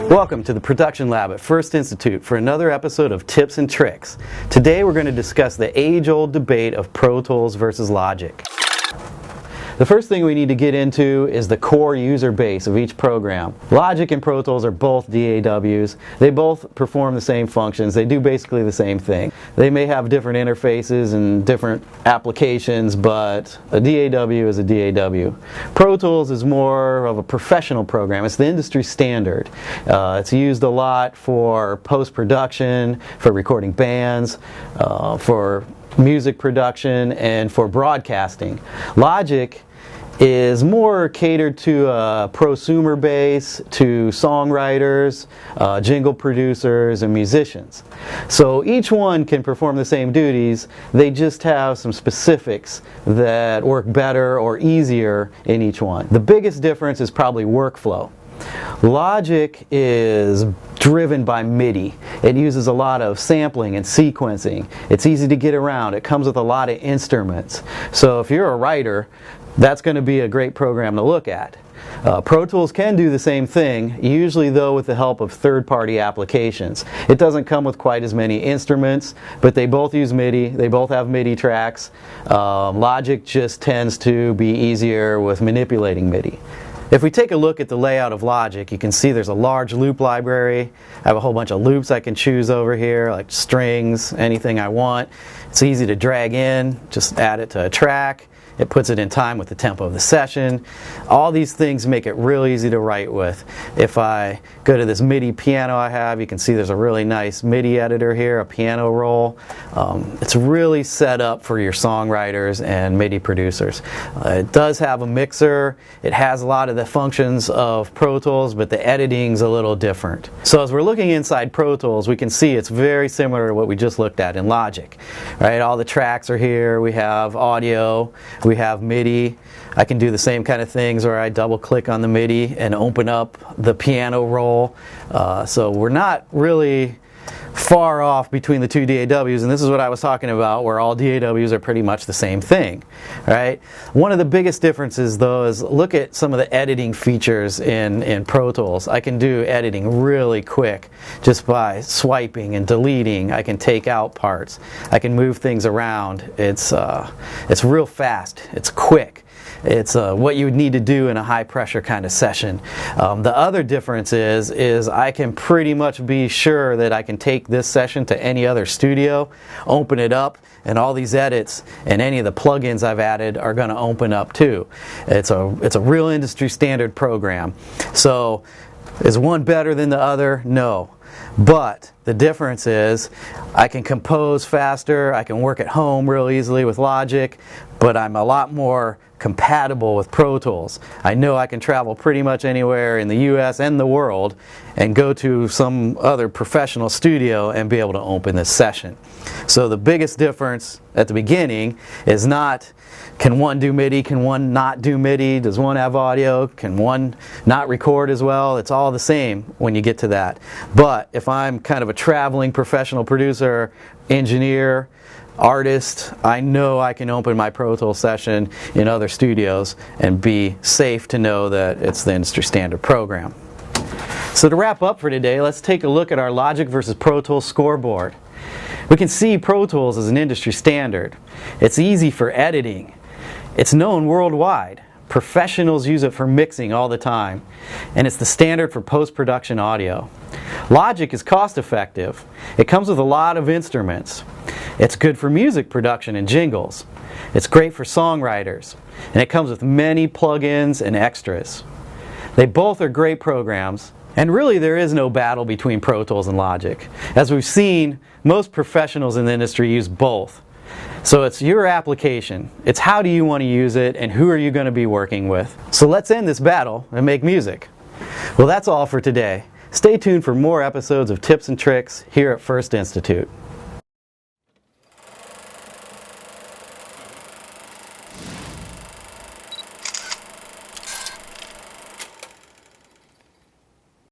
Welcome to the Production Lab at F.I.R.S.T Institute for another episode of Tips and Tricks. Today we're going to discuss the age-old debate of Pro Tools versus Logic. The first thing we need to get into is the core user base of each program. Logic and Pro Tools are both DAWs. They both perform the same functions. They do basically the same thing. They may have different interfaces and different applications, but a DAW is a DAW. Pro Tools is more of a professional program. It's the industry standard. It's used a lot for post-production, for recording bands, for music production, and for broadcasting. Logic is more catered to a prosumer base, to songwriters, jingle producers, and musicians. So each one can perform the same duties, they just have some specifics that work better or easier in each one. The biggest difference is probably workflow. Logic is driven by Midi. It uses a lot of sampling and sequencing. It's easy to get around. It comes with a lot of instruments. So if you're a writer, that's going to be a great program to look at. Pro Tools can do the same thing, usually though with the help of third-party applications. It doesn't come with quite as many instruments, but they both use MIDI, they both have MIDI tracks. Logic just tends to be easier with manipulating MIDI. If we take a look at the layout of Logic, you can see there's a large loop library. I have a whole bunch of loops I can choose over here, like strings, anything I want. It's easy to drag in, just add it to a track. It puts it in time with the tempo of the session. All these things make it real easy to write with. If I go to this Midi Piano I have, you can see there's a really nice MIDI editor here, a piano roll. It's really set up for your songwriters and MIDI producers. It does have a mixer. It has a lot of the functions of Pro Tools, but the editing's a little different. So as we're looking inside Pro Tools, we can see it's very similar to what we just looked at in Logic. Right? All the tracks are here. We have audio. We have MIDI. I can do the same kind of things where I double click on the MIDI and open up the piano roll. So we're not really far off between the two DAWs, and this is what I was talking about, where all DAWs are pretty much the same thing. Right? One of the biggest differences though is look at some of the editing features in Pro Tools. I can do editing really quick just by swiping and deleting. I can take out parts. I can move things around. It's real fast. It's quick. It's what you would need to do in a high pressure kind of session. The other difference is I can pretty much be sure that I can take this session to any other studio, open it up, and all these edits and any of the plugins I've added are going to open up too. It's a real industry standard program. So is one better than the other? No. But the difference is I can compose faster, I can work at home real easily with Logic, but I'm a lot more compatible with Pro Tools. I know I can travel pretty much anywhere in the US and the world and go to some other professional studio and be able to open this session. So the biggest difference at the beginning is not can one do MIDI, can one not do MIDI, does one have audio, can one not record as well. It's all the same when you get to that. But if I'm kind of a traveling professional producer, engineer, artist, I know I can open my Pro Tools session in other studios and be safe to know that it's the industry standard program. So to wrap up for today, let's take a look at our Logic versus Pro Tools scoreboard. We can see Pro Tools as an industry standard. It's easy for editing. It's known worldwide. Professionals use it for mixing all the time. And it's the standard for post-production audio. Logic is cost-effective. It comes with a lot of instruments. It's good for music production and jingles. It's great for songwriters. And it comes with many plugins and extras. They both are great programs. And really there is no battle between Pro Tools and Logic. As we've seen, most professionals in the industry use both. So it's your application. It's how do you want to use it and who are you going to be working with. So let's end this battle and make music. Well, that's all for today. Stay tuned for more episodes of Tips and Tricks here at F.I.R.S.T Institute.